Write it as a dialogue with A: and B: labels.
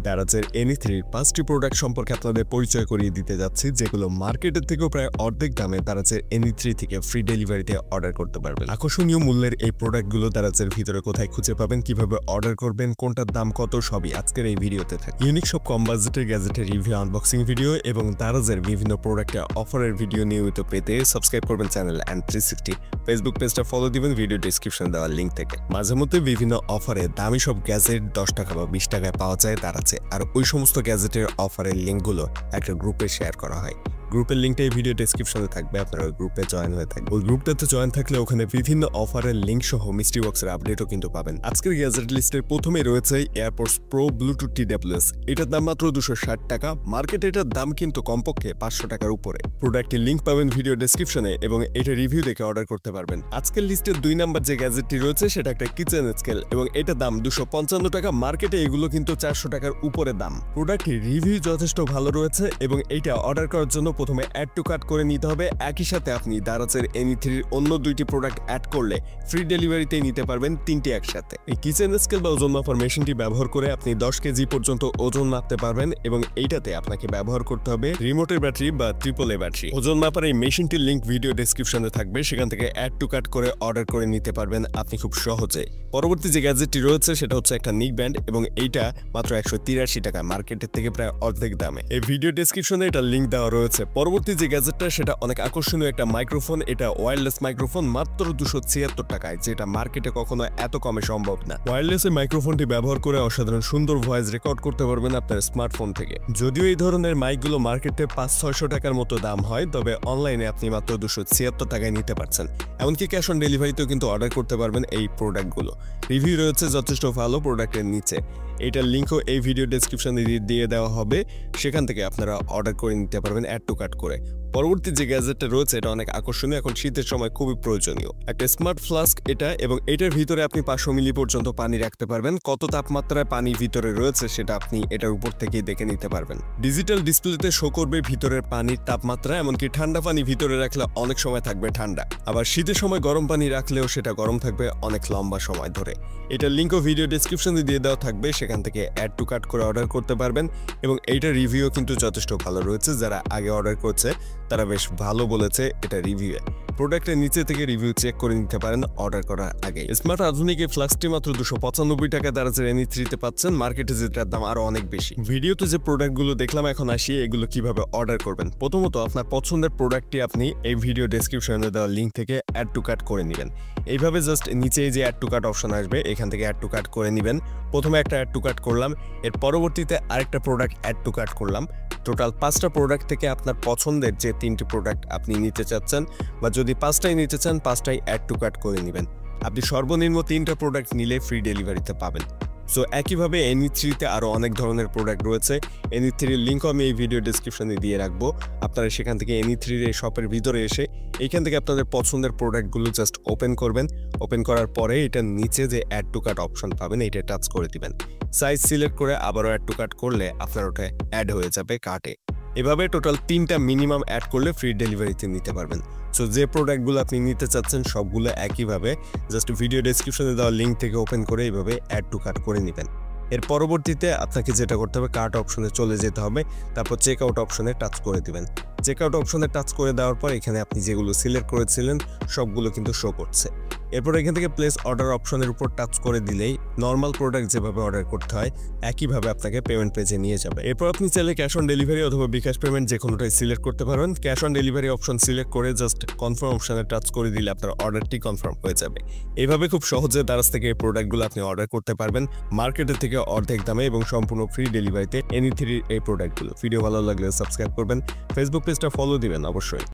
A: দারাজের এনি3 5টি প্রোডাক্ট সম্পর্কে আপনাদের পরিচয় করিয়ে দিতে যাচ্ছি, যেগুলো মার্কেটের থেকেও প্রায় অর্ধেক দামে দারাজের এনি3 থেকে ফ্রি ডেলিভারিতে অর্ডার করতে পারবেন। আকর্ষণীয় মূল্যের এই প্রোডাক্টগুলো দারাজের ভিতরে কোথায় খুঁজে পাবেন, কিভাবে অর্ডার করবেন, কোনটার দাম কত, সবই আজকের এই ভিডিওতে থাকে। ইউনিক সব কম বাজেটের গ্যাজেটের রিভিউ, আনবক্সিং ভিডিও এবং দারাজের বিভিন্ন প্রোডাক্টের অফারের ভিডিও নিয়মিত পেতে সাবস্ক্রাইব করবেন চ্যানেল and360 ফেসবুক পেজটা ফলো দিবেন ভিডিও ডেসক্রিপশন দেওয়ার লিঙ্ক থেকে। মাঝে মধ্যে বিভিন্ন অফারে দামি সব গ্যাজেট 10 টাকা বা 20 টাকায় পাওয়া যায় দারাজে, আর ওই সমস্ত গ্যাজেটের অফারের লিঙ্কগুলো একটা গ্রুপে শেয়ার করা হয়। গ্রুপের লিঙ্কটা এই ভিডিও ডেসক্রিপশনে থাকবে, আপনারা ওই গ্রুপে জয়েন হয়ে থাকবে। ওই গ্রুপটাতে জয়েন থাকলে ওখানে বিভিন্ন অফারের লিঙ্ক সহ মিস্ট্রি বক্সের আপডেটও কিন্তু পাবেন। আজকের গ্যাজেট লিস্টের প্রথমে রয়েছে এয়ারপোর্টস প্রো ব্লুটুথ TWS। এটার দাম মাত্র 260 টাকা, মার্কেটে এটার দাম কিন্তু কমপক্ষে 500 টাকার উপরে। প্রোডাক্টের লিঙ্ক পাবেন ভিডিও ডেসক্রিপশনে এবং এটা রিভিউ দেখে অর্ডার করতে পারবেন। আজকের লিস্টের 2 নাম্বার যে গ্যাজেটটি রয়েছে সেটা একটা কিচেন স্কেল এবং এটার দাম 255 টাকা, মার্কেটে এগুলো কিন্তু 400 টাকার উপরে দাম। প্রোডাক্টের রিভিউ যথেষ্ট ভালো রয়েছে এবং এইটা অর্ডার করার জন্য প্রথমে অ্যাড টু কার্ট করে নিতে হবে। একই সাথে আপনি দারাজের এনি3 অন্য 2টি প্রোডাক্ট অ্যাড করলে ফ্রি ডেলিভারিতে নিতে পারবেন 3টি একসাথে। এই কিচেন স্কেল বা ওজন মাপার মেশিনটি ব্যবহার করে আপনি 10 কেজি পর্যন্ত ওজন মাপতে পারবেন এবং এইটাতে আপনাকে ব্যবহার করতে হবে রিমোটের ব্যাটারি বা AAA ব্যাটারি। ওজন মাপার এই মেশিনটির লিঙ্ক ভিডিও ডেসক্রিপশনে থাকবে, সেখান থেকে অ্যাড টু কার্ট করে অর্ডার করে নিতে পারবেন আপনি খুব সহজে। পরবর্তী যে গ্যাজেটটি রয়েছে সেটা হচ্ছে একটা নিক ব্যান্ড এবং এইটা মাত্র 183 টাকা, মার্কেটের থেকে প্রায় অর্ধেক দামে। এই ভিডিও ডেসক্রিপশনে এটা লিঙ্ক দেওয়া রয়েছে। পরবর্তী যে গ্যাজেটটা সেটা অনেক আকর্ষণীয় একটা মাইক্রোফোন। এটা ওয়্যারলেস মাইক্রোফোন মাত্র 276 টাকায়, যেটা মার্কেটে কখনো এত কমে সম্ভব না। ওয়্যারলেস এই মাইক্রোফোনটি ব্যবহার করে অসাধারণ সুন্দর ভয়েস রেকর্ড করতে পারবেন আপনার স্মার্টফোন থেকে। যদিও এই ধরনের মাইকগুলো মার্কেটে 500-600 টাকার মতো দাম হয়, তবে অনলাইনে আপনি মাত্র 276 টাকায় নিতে পারছেন। এমনকি ক্যাশ অন ডেলিভারিতেও কিন্তু অর্ডার করতে পারবেন এই প্রোডাক্টগুলো। রিভিউ রয়েছে যথেষ্ট ভালো প্রোডাক্টের নিচে। এটার লিঙ্কও এই ভিডিও ডেসক্রিপশনে দিয়ে দেওয়া হবে, সেখান থেকে আপনারা অর্ডার করে নিতে পারবেন অ্যাড টু কার্ট করে। পরবর্তী যে গ্যাজেটটা রয়েছে এটা অনেক আকর্ষণীয়, এখন শীতের সময় খুবই প্রয়োজনীয় একটা স্মার্ট ফ্লাস্ক এটা, এবং এটার ভিতরে আপনি 500 মিলি পর্যন্ত পানি রাখতে পারবেন। কত তাপমাত্রায় পানি ভিতরে রয়েছে সেটা আপনি এটার উপর থেকেই দেখে নিতে পারবেন। ডিজিটাল ডিসপ্লেতে শো করবে ভিতরের পানির তাপমাত্রা, এমনকি ঠান্ডা পানি ভিতরে রাখলে অনেক সময় থাকবে ঠান্ডা, আবার শীতের সময় গরম পানি রাখলেও সেটা গরম থাকবে অনেক লম্বা সময় ধরে। এটার লিঙ্কও ভিডিও ডেসক্রিপশনে দিয়ে দেওয়া থাকবে, সেখান থেকে অ্যাড টু কার্ট করে অর্ডার করতে পারবেন এবং এইটার রিভিউ কিন্তু যথেষ্ট ভালো রয়েছে। যারা আগে অর্ডার করছে তারা বেশ ভালো বলেছে এটা রিভিউয়ে। প্রোডাক্টের নিচে থেকে রিভিউ চেক করে নিতে পারেন অর্ডার করার আগে। স্মার্ট আধুনিক এই ফ্লাস্কটি মাত্র 295 টাকা দারাজের এনি3তে পাচ্ছেন, মার্কেটে যেটার দাম আরো অনেক বেশি। ভিডিওতে যে প্রোডাক্টগুলো দেখলাম এখন আসি এগুলো কিভাবে অর্ডার করবেন। প্রথমত আপনার পছন্দের প্রোডাক্টটি আপনি এই ভিডিও ডেসক্রিপশনে দেওয়া লিঙ্ক থেকে অ্যাড টু কার্ট করে নেবেন। এইভাবে জাস্ট নিচে যে অ্যাড টু কার্ট অপশন আসবে এখান থেকে অ্যাড টু কার্ট করে নেবেন। প্রথমে একটা অ্যাড টু কার্ট করলাম, এর পরবর্তীতে আরেকটা প্রোডাক্ট অ্যাড টু কার্ট করলাম। টোটাল 5টা প্রোডাক্ট থেকে আপনার পছন্দের যে 3টি প্রোডাক্ট আপনি নিতে চাচ্ছেন, বা যদি 5টাই নিতে চান 5টাই অ্যাড টু কার্ট করে নেবেন। আপনি সর্বনিম্ন 3টা প্রোডাক্ট নিলে ফ্রি ডেলিভারিতে পাবেন। সো একইভাবে এনি3তে আরও অনেক ধরনের প্রোডাক্ট রয়েছে। এনি3 এর লিঙ্কও আমি এই ভিডিও ডেসক্রিপশনে দিয়ে রাখবো। আপনারা সেখান থেকে এনি3 এর শপের ভিতরে এসে এইখান থেকে আপনাদের পছন্দের প্রোডাক্টগুলো জাস্ট ওপেন করবেন। ওপেন করার পরে এটার নিচে যে অ্যাড টু কার্ট অপশন পাবেন এটা টাচ করে দিবেন। সাইজ সিলেক্ট করে আবারও অ্যাড টু কার্ট করলে আপনার ওটা অ্যাড হয়ে যাবে কার্টে। এভাবে টোটাল 3টা মিনিমাম অ্যাড করলে ফ্রি ডেলিভারিতে নিতে পারবেন। সো যে প্রোডাক্টগুলো আপনি নিতে চাচ্ছেন সবগুলো একইভাবে জাস্ট ভিডিও ডেসক্রিপশনে দেওয়া লিঙ্ক থেকে ওপেন করে এইভাবে অ্যাড টু কার্ট করে নেবেন। এর পরবর্তীতে আপনাকে যেটা করতে হবে কার্ট অপশনে চলে যেতে হবে, তারপর চেক আউট অপশনে টাচ করে দিবেন। চেক আউট অপশনে টাচ করে দেওয়ার পর এখানে আপনি যেগুলো সিলেক্ট করেছিলেন সবগুলো কিন্তু শো করছে। এরপর এখান থেকে প্লেস অর্ডার অপশনের উপর টাচ করে দিলেই নর্মাল প্রোডাক্ট যেভাবে অর্ডার করতে হয় একইভাবে আপনাকে পেমেন্ট পেজে নিয়ে যাবে। এরপর আপনি চাইলে ক্যাশ অন ডেলিভারি অথবা বিকাশ পেমেন্ট যে কোনোটাই সিলেক্ট করতে পারবেন। Cash on delivery option select করে জাস্ট কনফার্ম অপশনে টাচ করে দিলে আপনার অর্ডারটি কনফার্ম হয়ে যাবে। এইভাবে খুব সহজে দারাজ থেকে এই প্রোডাক্টগুলো আপনি অর্ডার করতে পারবেন মার্কেটের থেকে অর্ধেক দামে এবং সম্পূর্ণ ফ্রি ডেলিভারিতে এনি3 এই প্রোডাক্টগুলো। ভিডিও ভালো লাগলে সাবস্ক্রাইব করবেন, ফেসবুক পেজটা ফলো দিবেন অবশ্যই।